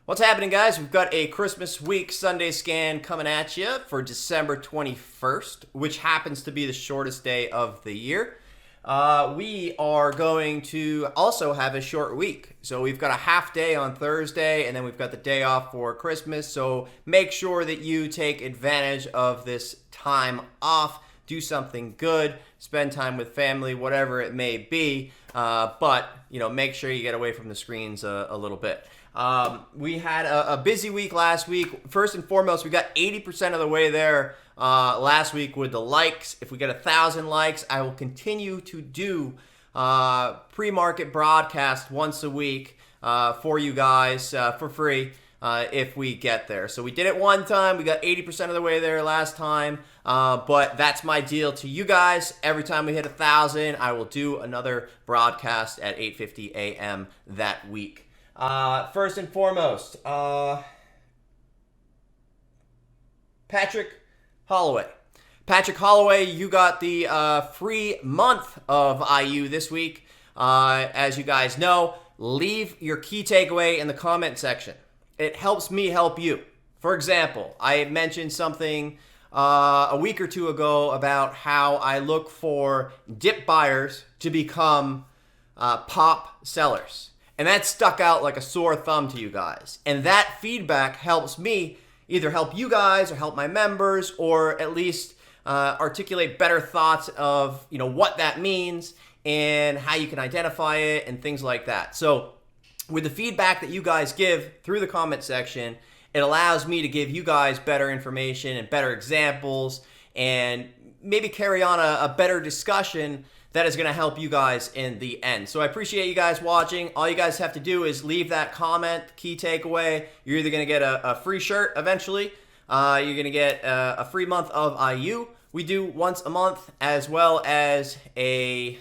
What's happening, guys? We've got a Christmas week Sunday scan coming at you for December 21st, which happens to be the shortest day of the year. We are going to also have a short week. So we've got a half day on Thursday, and then we've got the day off for Christmas. So make sure that you take advantage of this time off. Do something good, spend time with family, whatever it may be. But make sure you get away from the screens a little bit. We had a busy week last week. First and foremost, we got 80% of the way there last week with the likes. If we get 1,000 likes, I will continue to do pre-market broadcast once a week for you guys for free if we get there. So we did it one time. We got 80% of the way there last time. But that's my deal to you guys. Every time we hit 1,000, I will do another broadcast at 8:50 a.m. that week. First and foremost, Patrick Holloway. Patrick Holloway, you got the free month of IU this week. As you guys know, leave your key takeaway in the comment section. It helps me help you. For example, I had mentioned something a week or two ago about how I look for dip buyers to become pop sellers. And that stuck out like a sore thumb to you guys. And that feedback helps me either help you guys or help my members, or at least articulate better thoughts of what that means and how you can identify it and things like that. So with the feedback that you guys give through the comment section, it allows me to give you guys better information and better examples and maybe carry on a better discussion that is going to help you guys in the end. So I appreciate you guys watching. All you guys have to do is leave that comment, key takeaway. You're either going to get a free shirt eventually. You're going to get a free month of IU. We do once a month, as well as a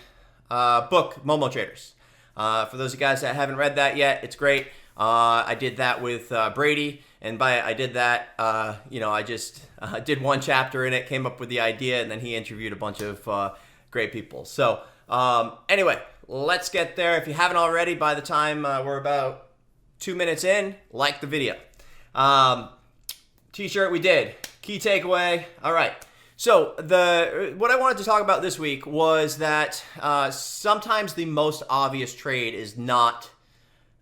book, Momo Traders. For those of you guys that haven't read that yet, it's great. I did that with Brady, and I did that, I just did one chapter in it, came up with the idea, and then he interviewed a bunch of great people. So anyway, let's get there. If you haven't already, by the time we're about 2 minutes in, like the video. T-shirt we did. Key takeaway. All right. So what I wanted to talk about this week was that sometimes the most obvious trade is not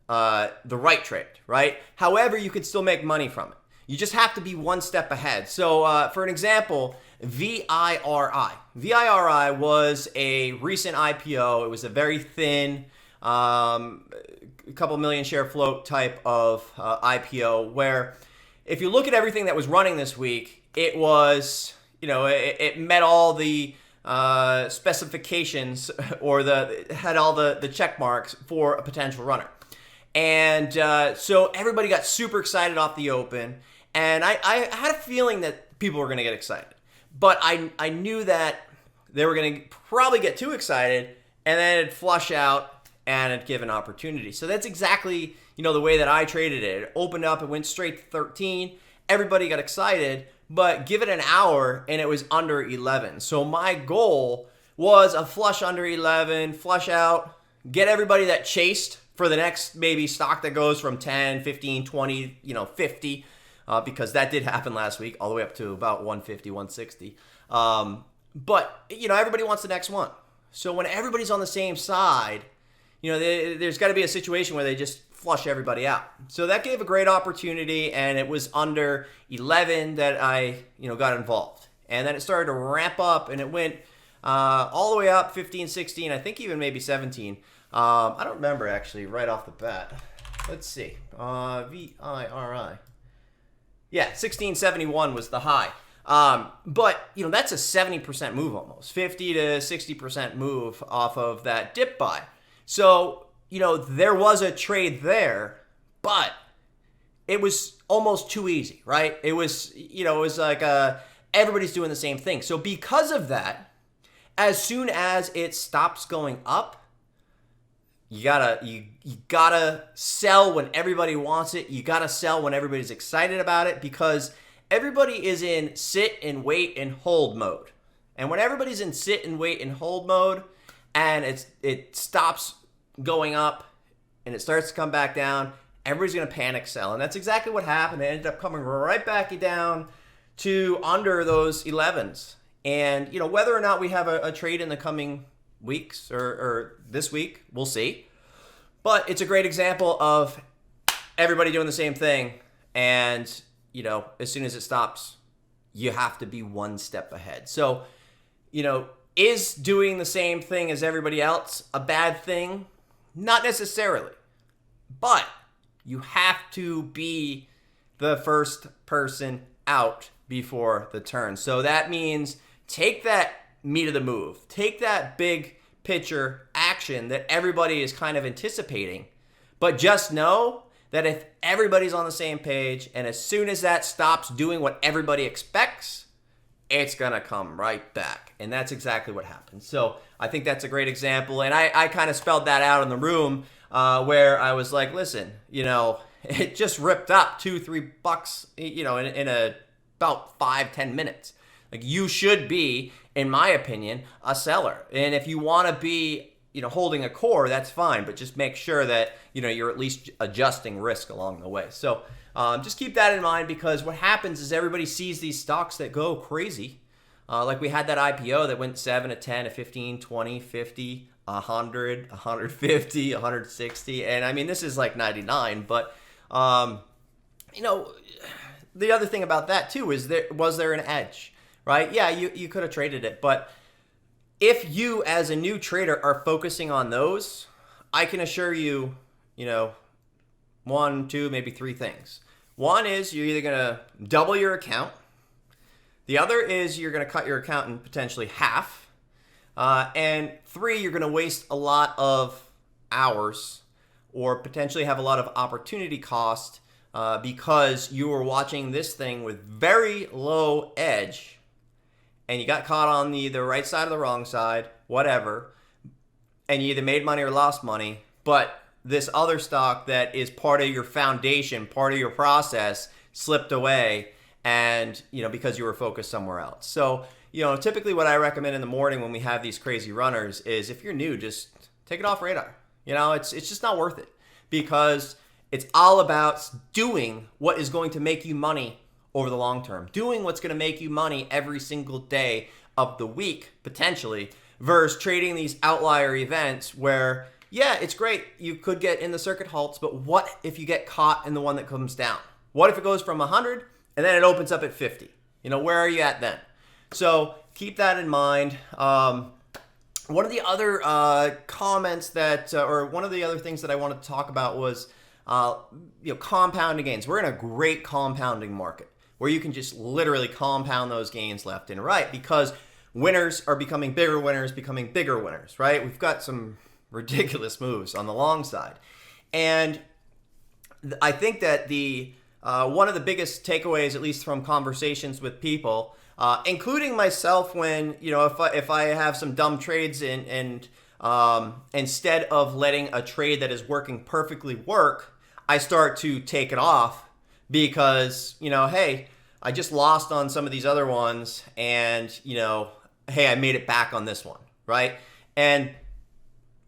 the right trade, right? However, you could still make money from it. You just have to be one step ahead. So for an example, VIRI. VIRI was a recent IPO. It was a very thin, couple million share float type of IPO, where if you look at everything that was running this week, it was, it met all the specifications, or had all the check marks for a potential runner. And so everybody got super excited off the open. And I had a feeling that people were going to get excited. But I knew that they were going to probably get too excited, and then it'd flush out and it'd give an opportunity. So that's exactly, the way that I traded it. It opened up, it went straight to 13. Everybody got excited, but give it an hour and it was under 11. So my goal was a flush under 11, flush out, get everybody that chased for the next maybe stock that goes from 10, 15, 20, 50. Because that did happen last week, all the way up to about 150, 160. But, everybody wants the next one. So when everybody's on the same side, there's got to be a situation where they just flush everybody out. So that gave a great opportunity, and it was under 11 that I, got involved. And then it started to ramp up, and it went all the way up, 15, 16, I think even maybe 17. I don't remember, actually, right off the bat. Let's see. VIRI. Yeah, 1671 was the high. But, that's a 70% move almost. 50 to 60% move off of that dip buy. So, there was a trade there, but it was almost too easy, right? It was, it was like everybody's doing the same thing. So because of that, as soon as it stops going up, you gotta sell when everybody wants it. You gotta sell when everybody's excited about it, because everybody is in sit and wait and hold mode. And when everybody's in sit and wait and hold mode, and it stops going up and it starts to come back down, everybody's going to panic sell. And that's exactly what happened. It ended up coming right back down to under those 11s. And, whether or not we have a trade in the coming weeks or this week, we'll see. But it's a great example of everybody doing the same thing. And, as soon as it stops, you have to be one step ahead. So, is doing the same thing as everybody else a bad thing? Not necessarily. But you have to be the first person out before the turn. So that means take that meat of the move. Take that big picture action that everybody is kind of anticipating. But just know that if everybody's on the same page, and as soon as that stops doing what everybody expects, it's going to come right back. And that's exactly what happened. So I think that's a great example. And I kind of spelled that out in the room where I was like, listen, it just ripped up $2-3, in about 5-10 minutes. Like, you should be, in my opinion, a seller. And if you want to be, holding a core, that's fine. But just make sure that, you're at least adjusting risk along the way. So just keep that in mind, because what happens is everybody sees these stocks that go crazy. Like we had that IPO that went 7 to 10 to 15, 20, 50, 100, 150, 160. And I mean, this is like 99. But, the other thing about that too is was there an edge, right? Yeah, you could have traded it. But if you as a new trader are focusing on those, I can assure you, 1, 2, maybe 3 things. One is you're either going to double your account. The other is you're going to cut your account in potentially half. And 3, you're going to waste a lot of hours or potentially have a lot of opportunity cost because you were watching this thing with very low edge and you got caught on the right side or the wrong side, whatever, and you either made money or lost money. But this other stock that is part of your foundation, part of your process, slipped away, and because you were focused somewhere else. So typically what I recommend in the morning when we have these crazy runners is, if you're new, just take it off radar. It's just not worth it, because it's all about doing what is going to make you money over the long term, doing what's going to make you money every single day of the week potentially, versus trading these outlier events where, yeah, it's great, you could get in the circuit halts, but what if you get caught in the one that comes down? What if it goes from 100 and then it opens up at 50? Where are you at then? So keep that in mind. One of the other comments that, or one of the other things that I wanted to talk about was, compounding gains. We're in a great compounding market where you can just literally compound those gains left and right, because winners are becoming bigger winners, right? We've got some ridiculous moves on the long side. And I think that one of the biggest takeaways, at least from conversations with people, including myself, when if I have some dumb trades and instead of letting a trade that is working perfectly work, I start to take it off because hey, I just lost on some of these other ones, and hey, I made it back on this one, right? And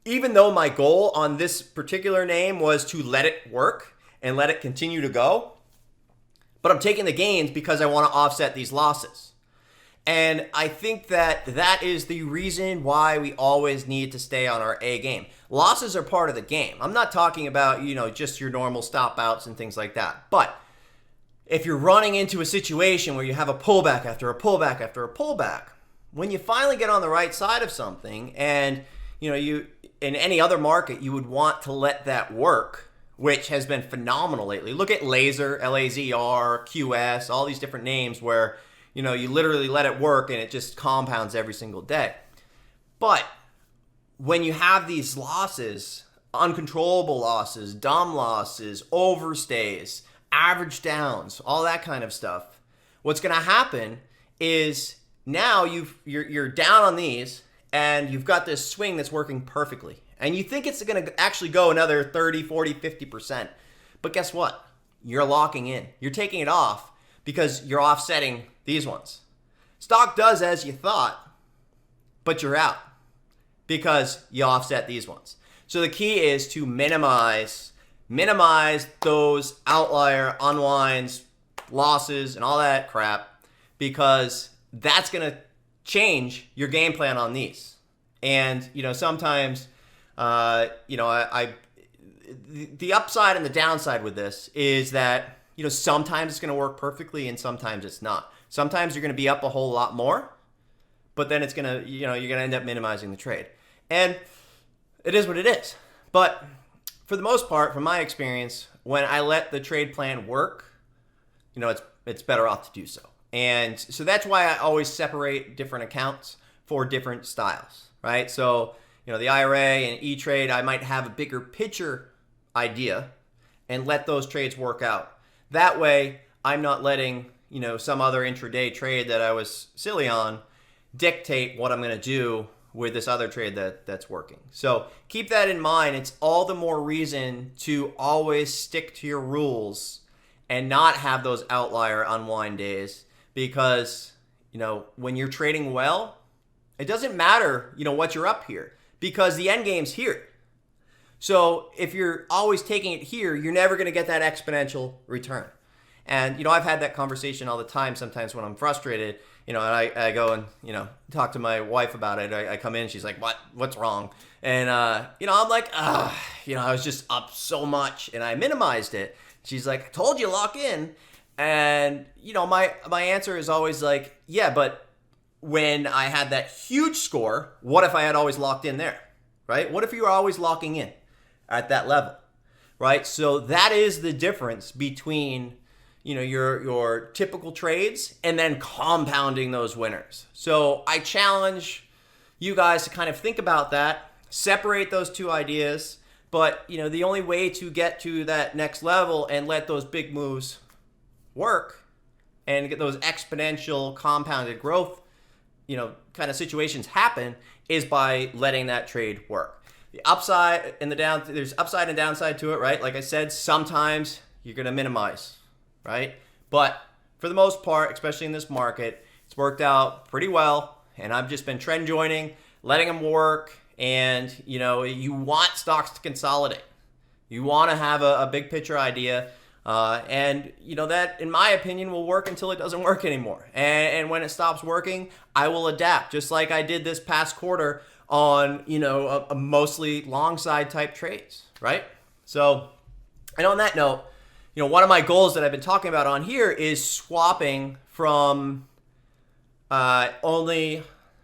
even though my goal on this particular name was to let it work and let it continue to go, but I'm taking the gains because I want to offset these losses. And I think that is the reason why we always need to stay on our A game. Losses are part of the game. I'm not talking about, just your normal stop outs and things like that. But if you're running into a situation where you have a pullback after a pullback after a pullback, when you finally get on the right side of something, and you in any other market, you would want to let that work, which has been phenomenal lately. Look at Laser, LAZR, QS, all these different names where you literally let it work and it just compounds every single day. But when you have these losses, uncontrollable losses, dumb losses, overstays, average downs, all that kind of stuff, what's going to happen is now you're down on these and you've got this swing that's working perfectly. And you think it's going to actually go another 30, 40, 50%. But guess what? You're locking in. You're taking it off because you're offsetting these ones. Stock does as you thought, but you're out because you offset these ones. So the key is to minimize minimize those outlier unwinds, losses, and all that crap, because that's going to change your game plan on these. And, sometimes, the upside and the downside with this is that, sometimes it's going to work perfectly and sometimes it's not. Sometimes you're going to be up a whole lot more, but then it's going to, you're going to end up minimizing the trade. And it is what it is. But for the most part, from my experience, when I let the trade plan work, it's better off to do so. And so that's why I always separate different accounts for different styles, right? So, the IRA and E-Trade, I might have a bigger picture idea and let those trades work out. That way, I'm not letting, some other intraday trade that I was silly on dictate what I'm going to do with this other trade that's working. So keep that in mind. It's all the more reason to always stick to your rules and not have those outlier unwind days, because, when you're trading well, it doesn't matter, what you're up here, because the end game's here. So if you're always taking it here, you're never going to get that exponential return. And, I've had that conversation all the time sometimes when I'm frustrated, and I go and, talk to my wife about it. I come in, she's like, what's wrong? And, I'm like, I was just up so much and I minimized it. She's like, I told you, lock in. And, my answer is always like, yeah, but when I had that huge score, what if I had always locked in there, right? What if you were always locking in at that level, right? So that is the difference between, your typical trades and then compounding those winners. So I challenge you guys to kind of think about that, separate those two ideas. But, the only way to get to that next level and let those big moves work and get those exponential compounded growth, kind of situations happen is by letting that trade work. The upside and the down, there's upside and downside to it, right? Like I said, sometimes you're going to minimize, right? But for the most part, especially in this market, it's worked out pretty well. And I've just been trend joining, letting them work. And, you want stocks to consolidate. You want to have a big picture idea. And, that, in my opinion, will work until it doesn't work anymore. And when it stops working, I will adapt, just like I did this past quarter on, a mostly long side type trades, right? So, and on that note, one of my goals that I've been talking about on here is swapping from only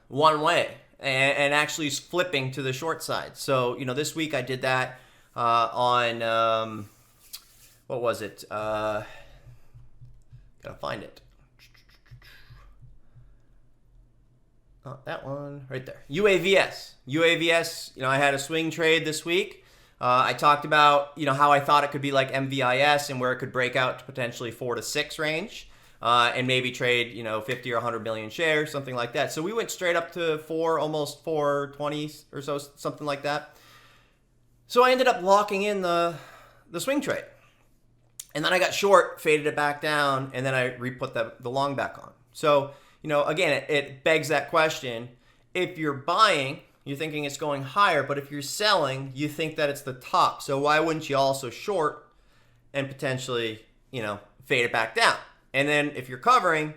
one way and actually flipping to the short side. So, this week I did that on, what was it? Gotta find it. Oh, that one right there. UAVS, I had a swing trade this week. I talked about, how I thought it could be like MVIS and where it could break out to potentially 4 to 6 range and maybe trade, 50 or 100 million shares, something like that. So we went straight up to almost 420 or so, something like that. So I ended up locking in the swing trade. And then I got short, faded it back down, and then I re-put the long back on. So, again, it begs that question. If you're buying, you're thinking it's going higher, but if you're selling, you think that it's the top. So why wouldn't you also short and potentially, fade it back down? And then if you're covering,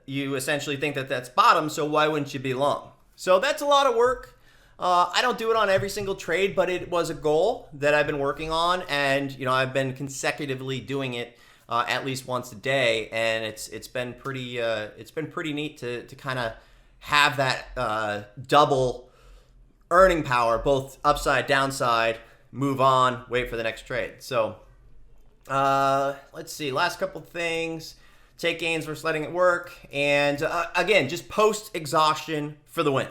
you essentially think that that's bottom, so why wouldn't you be long? So that's a lot of work. I don't do it on every single trade, but it was a goal that I've been working on, and I've been consecutively doing it at least once a day, and it's been pretty neat to kind of have that double earning power, both upside, downside, move on, wait for the next trade. So let's see, last couple things. Take gains versus letting it work, and again, just post exhaustion for the win.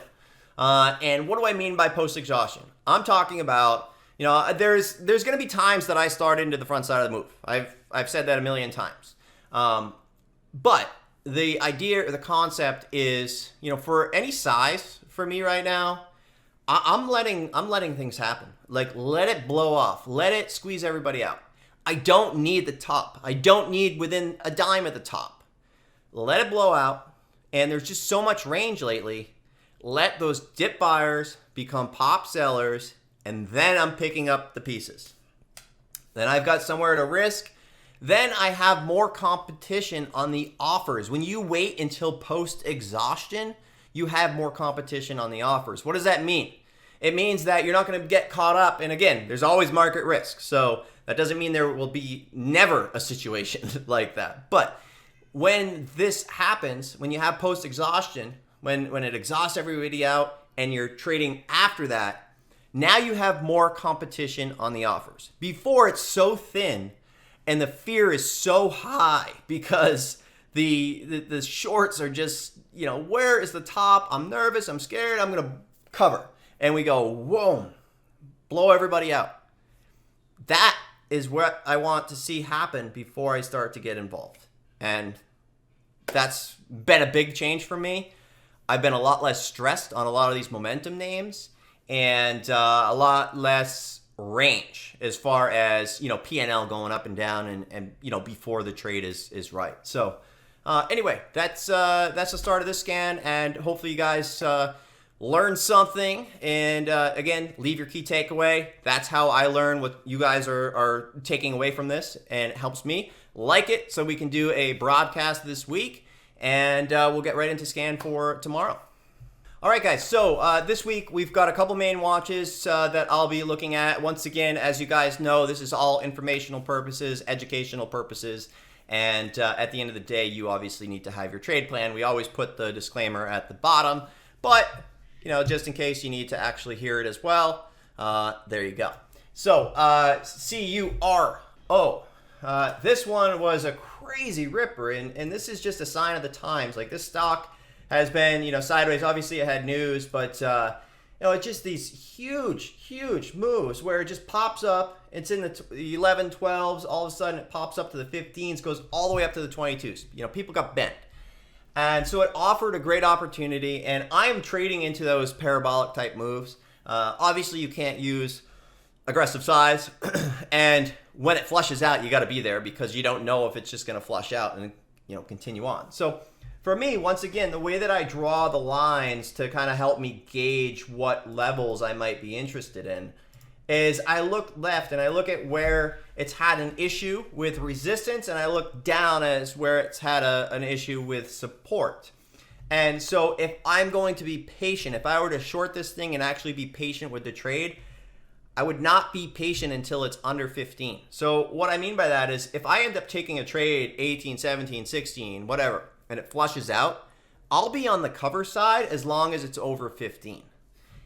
And what do I mean by post-exhaustion? I'm talking about, there's going to be times that I start into the front side of the move. I've said that a million times. But the idea or the concept is, for any size for me right now, I'm letting things happen. Like, let it blow off. Let it squeeze everybody out. I don't need the top. I don't need within a dime at the top. Let it blow out. And there's just so much range lately. Let those dip buyers become pop sellers, and then I'm picking up the pieces. then I've got somewhere to risk. Then I have more competition on the offers. When you wait until post-exhaustion, you have more competition on the offers. What does that mean? It means that you're not going to get caught up. And again, there's always market risk. So that doesn't mean there will be never a situation like that. But when this happens, when you have post-exhaustion, when it exhausts everybody out and you're trading after that, now you have more competition on the offers. Before, it's so thin and the fear is so high because the shorts are just, where is the top? I'm nervous. I'm scared. I'm going to cover. And we go, whoa, blow everybody out. That is what I want to see happen before I start to get involved. And that's been a big change for me. I've been a lot less stressed on a lot of these momentum names and a lot less range as far as, P&L going up and down and before the trade is right. So anyway, that's the start of this scan, and hopefully you guys learn something. And again, leave your key takeaway. That's how I learn what you guys are taking away from this, and it helps me. Like it so we can do a broadcast this week, and we'll get right into scan for tomorrow. All right, guys, so this week we've got a couple main watches that I'll be looking at. Once again, as you guys know, this is all informational purposes, educational purposes, and at the end of the day, you obviously need to have your trade plan. We always put the disclaimer at the bottom, but just in case you need to actually hear it as well, there you go. So, CURO. This one was a crazy ripper, and this is just a sign of the times. Like, this stock has been, sideways. Obviously, it had news, but, it's just these huge moves where it just pops up. It's in the 11, 12s. All of a sudden, it pops up to the 15s, goes all the way up to the 22s. People got bent. And so it offered a great opportunity, and I am trading into those parabolic type moves. Obviously, you can't use aggressive size, and when it flushes out, you got to be there because you don't know if it's just going to flush out and continue on. So for me, once again, the way that I draw the lines to kind of help me gauge what levels I might be interested in is I look left and I look at where it's had an issue with resistance, and I look down as where it's had an issue with support. And so if I'm going to be patient, if I were to short this thing and actually be patient with the trade, I would not be patient until it's under 15. So what I mean by that is if I end up taking a trade 18, 17, 16, whatever, and it flushes out, I'll be on the cover side as long as it's over 15.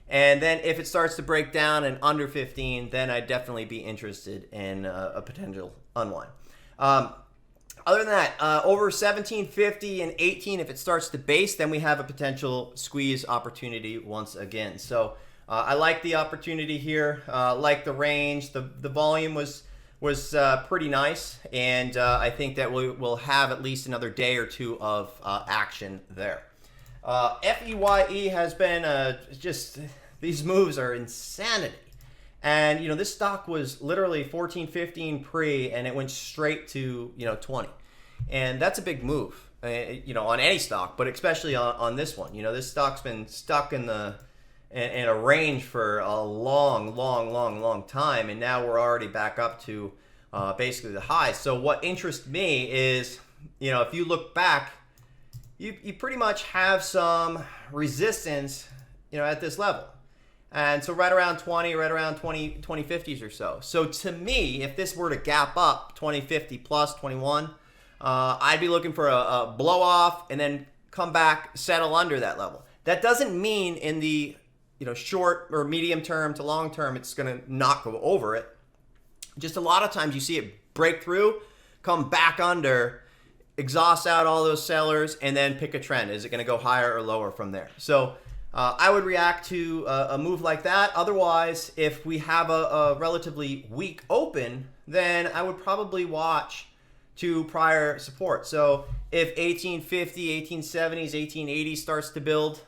And then if it starts to break down and under 15, then I'd definitely be interested in a potential unwind. Other than that, over 17.50 and 18, if it starts to base, then we have a potential squeeze opportunity once again. So I like the opportunity here, like the range. The volume was pretty nice, and I think that we'll have at least another day or two of action there. FEYE has been just, these moves are insanity. And, this stock was literally 14, 15 pre, and it went straight to, 20. And that's a big move, on any stock, but especially on this one. This stock's been stuck in a range for a long time, and now we're already back up to basically the high. So what interests me is, if you look back, you pretty much have some resistance, at this level. And so right around 20, right around 2050s or so. So to me, if this were to gap up 2050 plus 21, I'd be looking for a blow off and then come back, settle under that level. That doesn't mean in the short or medium term to long term it's going to not go over it. Just a lot of times you see it break through, come back under, exhaust out all those sellers, and then pick a trend. Is it going to go higher or lower from there? So I would react to a move like that. Otherwise, if we have a relatively weak open, then I would probably watch to prior support. So if 1850, 1870s, 1880s starts to build,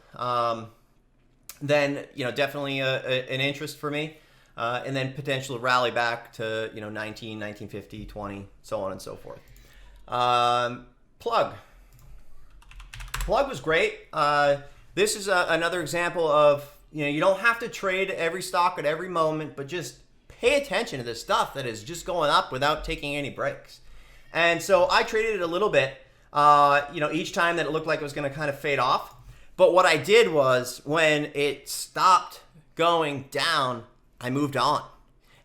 then definitely an interest for me. And then potential rally back to 19, 1950, 20, so on and so forth. Plug was great. This is another example of you don't have to trade every stock at every moment, but just pay attention to this stuff that is just going up without taking any breaks. And so I traded it a little bit, each time that it looked like it was going to kind of fade off. But what I did was when it stopped going down, I moved on.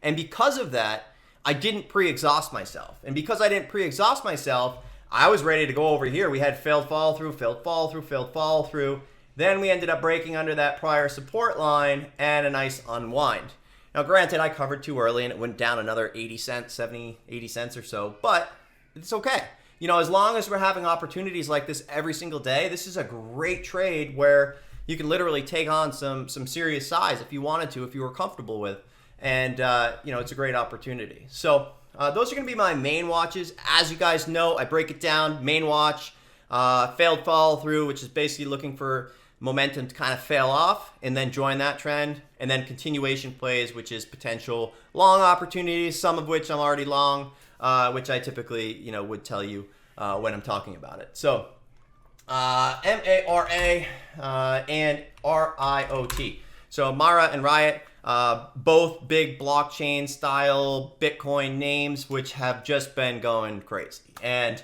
And because of that, I didn't pre-exhaust myself. And because I didn't pre-exhaust myself, I was ready to go over here. We had failed fall through, failed fall through, failed fall through. Then we ended up breaking under that prior support line and a nice unwind. Now, granted, I covered too early and it went down another 80 cents, 70, 80 cents or so, but it's okay. As long as we're having opportunities like this every single day, this is a great trade where you can literally take on some serious size if you wanted to, if you were comfortable with. And, it's a great opportunity. So those are going to be my main watches. As you guys know, I break it down. Main watch, failed follow through, which is basically looking for momentum to kind of fail off and then join that trend. And then continuation plays, which is potential long opportunities, some of which I'm already long, which I typically, would tell you when I'm talking about it. So MARA and RIOT. So Mara and Riot, both big blockchain style Bitcoin names, which have just been going crazy. And,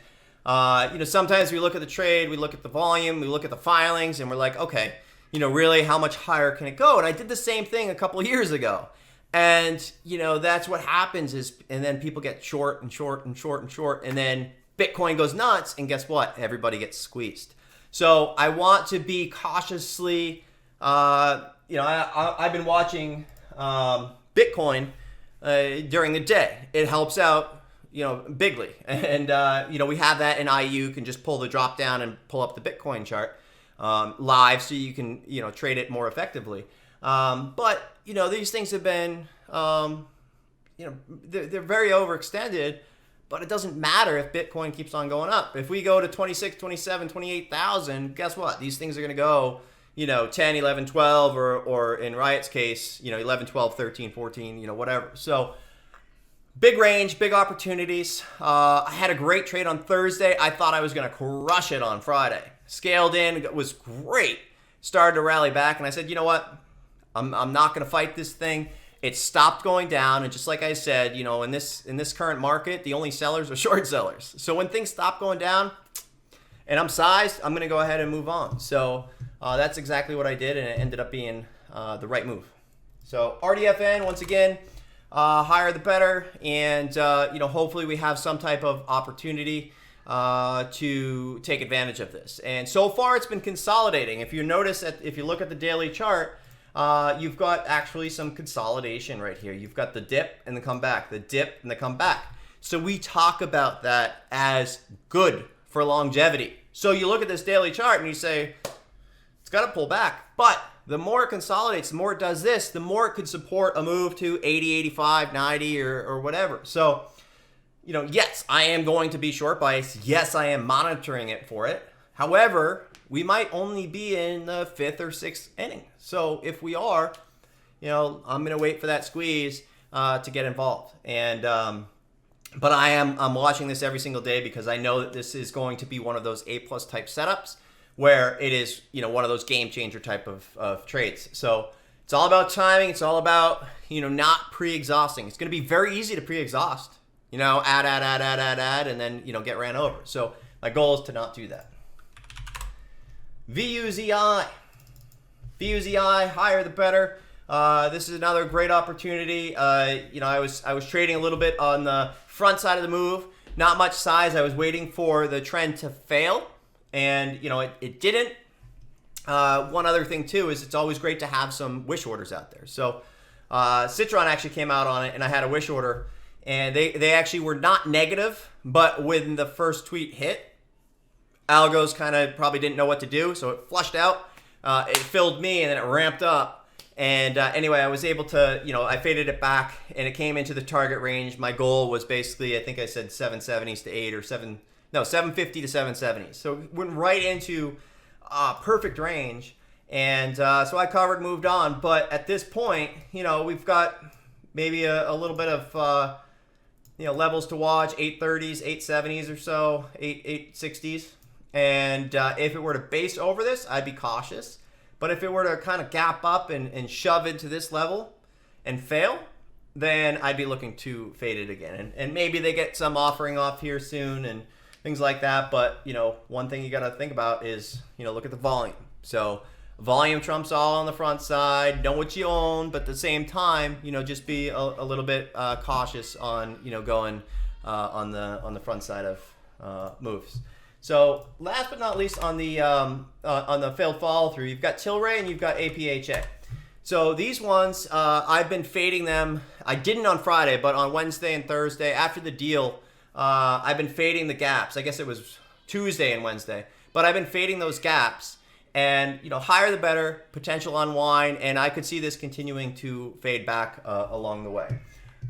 sometimes we look at the trade, we look at the volume, we look at the filings, and we're like, okay, really how much higher can it go? And I did the same thing a couple of years ago. And, that's what happens and then people get short and short and short and short. And then Bitcoin goes nuts. And guess what? Everybody gets squeezed. So I want to be cautiously, I've been watching Bitcoin during the day. It helps out, bigly. And, we have that in IU. You can just pull the drop down and pull up the Bitcoin chart live so you can, trade it more effectively. But, these things have been, they're very overextended, but it doesn't matter if Bitcoin keeps on going up. If we go to 26, 27, 28,000, guess what? These things are going to go 10, 11, 12, or in Riot's case, 11, 12, 13, 14, whatever. So big range, big opportunities. I had a great trade on Thursday. I thought I was going to crush it on Friday. Scaled in, it was great. Started to rally back, and I said, you know what? I'm not going to fight this thing. It stopped going down, and just like I said, in this current market, the only sellers are short sellers. So when things stop going down, and I'm sized, I'm going to go ahead and move on. So that's exactly what I did, and it ended up being the right move. So RDFN, once again, higher the better, and hopefully we have some type of opportunity to take advantage of this. And so far, it's been consolidating. If you notice, if you look at the daily chart, you've got actually some consolidation right here. You've got the dip and the comeback, the dip and the comeback. So we talk about that as good for longevity. So you look at this daily chart and you say, it's got to pull back. But the more it consolidates, the more it does this, the more it could support a move to 80, 85, 90, or whatever. So, yes, I am going to be short bias. Yes, I am monitoring it for it. However, we might only be in the 5th or 6th inning. So if we are, I'm going to wait for that squeeze to get involved. And but I'm watching this every single day because I know that this is going to be one of those A+ type setups where it is, one of those game changer type of trades. So it's all about timing. It's all about, not pre-exhausting. It's going to be very easy to pre-exhaust, add, and then, get ran over. So my goal is to not do that. VUZI, higher the better. This is another great opportunity. I was trading a little bit on the front side of the move, not much size. I was waiting for the trend to fail, and it didn't. One other thing too is it's always great to have some wish orders out there. So Citron actually came out on it, and I had a wish order, and they actually were not negative, but when the first tweet hit, algos kind of probably didn't know what to do, so it flushed out. It filled me, and then it ramped up. And anyway, I was able to, I faded it back, and it came into the target range. My goal was basically, I think I said 770s to 8 or 750 to 770s. So it went right into perfect range. And so I covered, moved on. But at this point, we've got maybe a little bit of, levels to watch, 830s, 870s or so, 860s. And if it were to base over this, I'd be cautious. But if it were to kind of gap up and shove into this level and fail, then I'd be looking to fade it again. And maybe they get some offering off here soon and things like that. But, one thing you got to think about is, look at the volume. So volume trumps all on the front side. Know what you own, but at the same time, just be a little bit cautious on, going on the front side of moves. So last but not least, on the failed follow through, you've got Tilray and you've got APHA. So these ones, I've been fading them. I didn't on Friday, but on Wednesday and Thursday after the deal, I've been fading the gaps. I guess it was Tuesday and Wednesday, but I've been fading those gaps. And higher the better, potential unwind, and I could see this continuing to fade back along the way.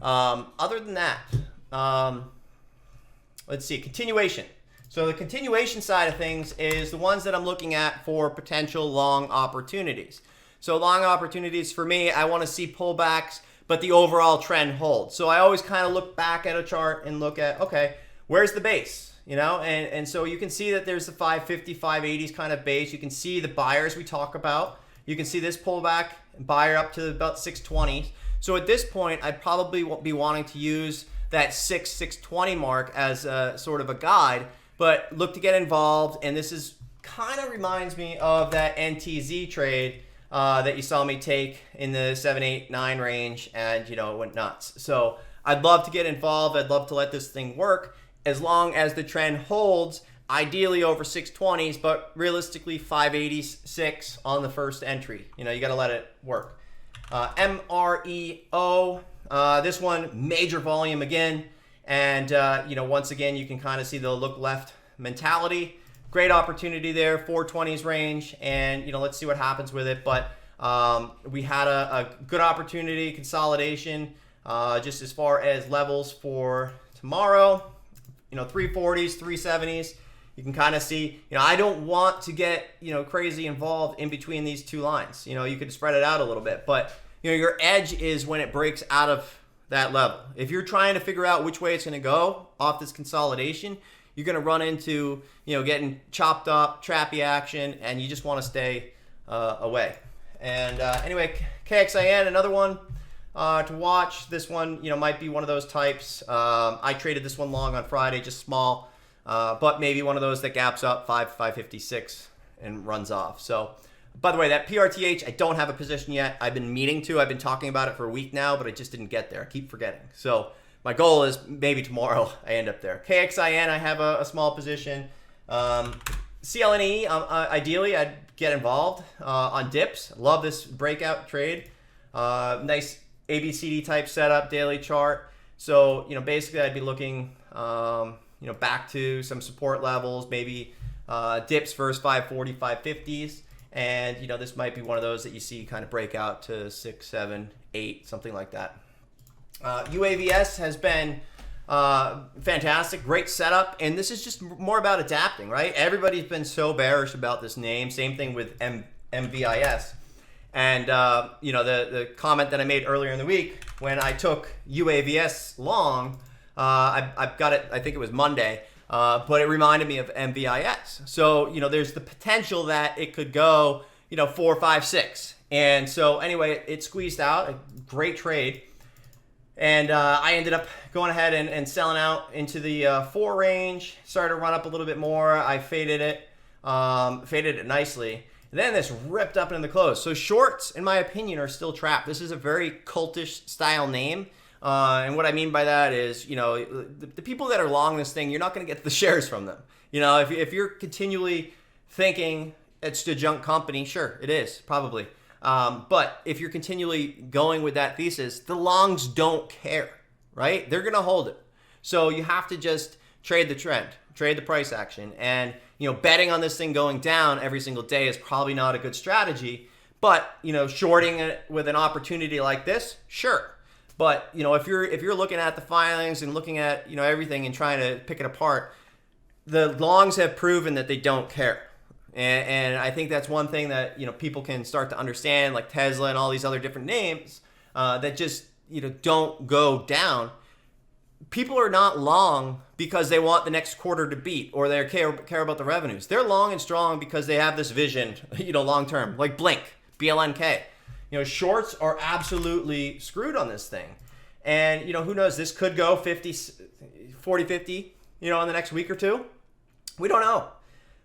Other than that, let's see, continuation. So the continuation side of things is the ones that I'm looking at for potential long opportunities. So long opportunities for me, I want to see pullbacks, but the overall trend holds. So I always kind of look back at a chart and look at, okay, where's the base? And so you can see that there's the 550, 580s kind of base. You can see the buyers we talk about. You can see this pullback, buyer up to about 620s. So at this point, I'd probably be wanting to use that 620 mark as a sort of a guide, but look to get involved. And this is kind of reminds me of that NTZ trade that you saw me take in the 7, 8, 9 range, and it went nuts. So I'd love to get involved. I'd love to let this thing work as long as the trend holds, ideally over 620s, but realistically 580s, 6 on the first entry. You got to let it work. MREO, this one, major volume again. And, once again, you can kind of see the look left mentality. Great opportunity there, 420s range, and let's see what happens with it. But we had a good opportunity, consolidation, just as far as levels for tomorrow. 340s, 370s. You can kind of see, I don't want to get, crazy involved in between these two lines. You could spread it out a little bit, but your edge is when it breaks out of that level. If you're trying to figure out which way it's going to go off this consolidation, you're going to run into, getting chopped up, trappy action, and you just want to stay away. And anyway, KXIN, another one to watch. This one, might be one of those types. I traded this one long on Friday, just small, but maybe one of those that gaps up 556 and runs off. So, by the way, that PRTH, I don't have a position yet. I've been meaning to. I've been talking about it for a week now, but I just didn't get there. I keep forgetting. So my goal is maybe tomorrow I end up there. KXIN, I have a small position. CLNE, ideally, I'd get involved on dips. Love this breakout trade. Nice ABCD type setup, daily chart. So, basically I'd be looking, back to some support levels, maybe dips first 540, 550s. And, this might be one of those that you see kind of break out to 6, 7, 8, something like that. UAVS has been fantastic, great setup. And this is just more about adapting, right? Everybody's been so bearish about this name. Same thing with MVIS. And, the comment that I made earlier in the week when I took UAVS long, I've got it, I think it was Monday, but it reminded me of MVIS. So, there's the potential that it could go, 4, 5, 6. And so anyway, it squeezed out, a great trade. And I ended up going ahead and selling out into the 4 range, started to run up a little bit more. I faded it nicely. And then this ripped up into the close. So shorts, in my opinion, are still trapped. This is a very cultish style name. And what I mean by that is, the people that are long this thing, you're not going to get the shares from them. If you're continually thinking it's a junk company, sure, it is, probably. But if you're continually going with that thesis, the longs don't care, right? They're going to hold it. So you have to just trade the trend, trade the price action. And, betting on this thing going down every single day is probably not a good strategy. But, shorting it with an opportunity like this, sure. But, if you're looking at the filings and looking at, everything and trying to pick it apart, the longs have proven that they don't care. And I think that's one thing that, people can start to understand, like Tesla and all these other different names that just, don't go down. People are not long because they want the next quarter to beat or they care about the revenues. They're long and strong because they have this vision, long term, like Blink, BLNK. Shorts are absolutely screwed on this thing. And, who knows? This could go 50, 40, 50, in the next week or two. We don't know.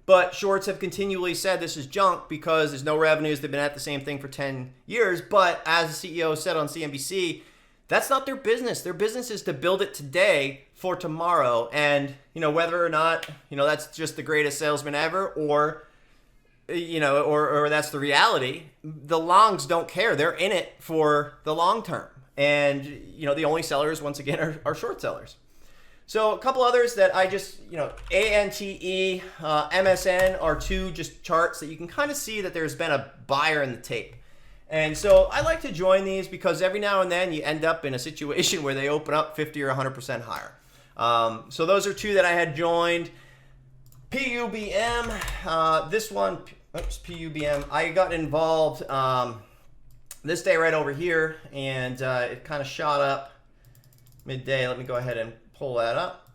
But shorts have continually said this is junk because there's no revenues. They've been at the same thing for 10 years. But as the CEO said on CNBC, that's not their business. Their business is to build it today for tomorrow. And, whether or not, that's just the greatest salesman ever or that's the reality, the longs don't care. They're in it for the long term. And, the only sellers, once again, are short sellers. So a couple others that I just, ANTE, MSN are two just charts that you can kind of see that there's been a buyer in the tape. And so I like to join these because every now and then you end up in a situation where they open up 50 or 100% higher. So those are two that I had joined. PUBM, this one, PUBM, I got involved this day right over here, and it kind of shot up midday. Let me go ahead and pull that up.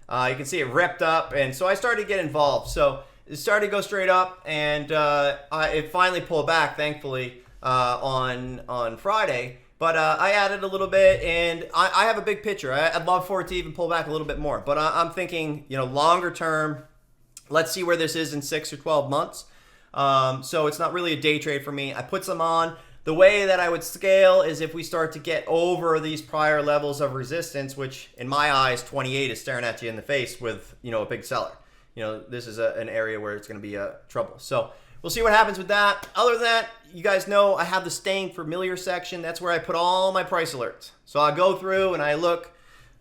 You can see it ripped up, and so I started to get involved. So it started to go straight up, and it finally pulled back, thankfully, on Friday. But I added a little bit, and I have a big picture. I'd love for it to even pull back a little bit more. But I'm thinking, longer term, let's see where this is in 6 or 12 months. So it's not really a day trade for me. I put some on. The way that I would scale is if we start to get over these prior levels of resistance, which in my eyes, 28 is staring at you in the face with, a big seller. This is an area where it's going to be trouble. So we'll see what happens with that. Other than that, you guys know I have the staying familiar section. That's where I put all my price alerts. So I go through and I look,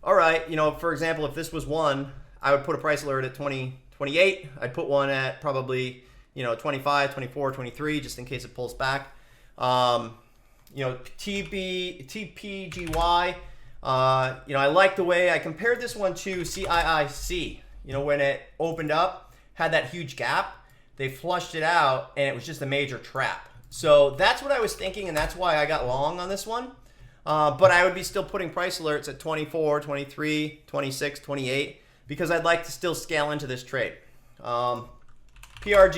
all right, for example, if this was one, I would put a price alert at 28. I'd put one at probably, 25, 24, 23, just in case it pulls back. TPGY, I like the way I compared this one to CIIC. When it opened up, had that huge gap, they flushed it out, and it was just a major trap. So that's what I was thinking, and that's why I got long on this one. But I would be still putting price alerts at 24, 23, 26, 28, because I'd like to still scale into this trade. PROG,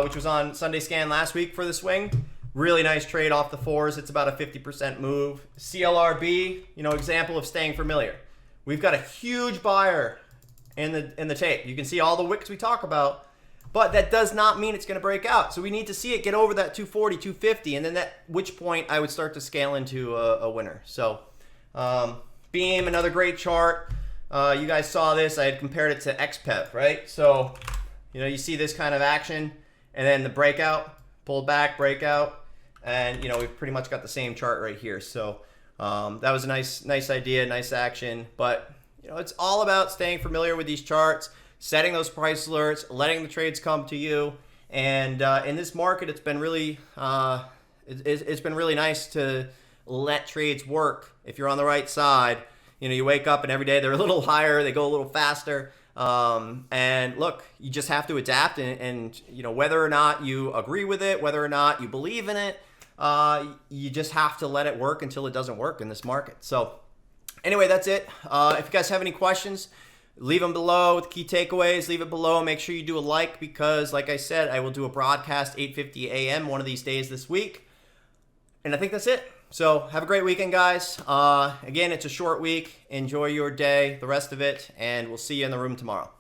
which was on Sunday Scan last week for the swing. Really nice trade off the fours. It's about a 50% move. CLRB, example of staying familiar. We've got a huge buyer in the tape. You can see all the wicks we talk about, but that does not mean it's going to break out. So we need to see it get over that 240, 250, and then at which point I would start to scale into a winner. So Beam, another great chart. You guys saw this. I had compared it to XPEV, right? So, you see this kind of action, and then the breakout, pulled back, breakout, and, we've pretty much got the same chart right here. So that was a nice idea, nice action. But, it's all about staying familiar with these charts, setting those price alerts, letting the trades come to you. And in this market, it's been really it's been really nice to let trades work if you're on the right side. You wake up and every day they're a little higher, they go a little faster. And look, you just have to adapt and whether or not you agree with it, whether or not you believe in it, you just have to let it work until it doesn't work in this market. So anyway, that's it. If you guys have any questions, leave them below with key takeaways. Leave it below. Make sure you do a like because, like I said, I will do a broadcast 8:50 a.m. one of these days this week. And I think that's it. So have a great weekend, guys. Again, it's a short week. Enjoy your day, the rest of it, and we'll see you in the room tomorrow.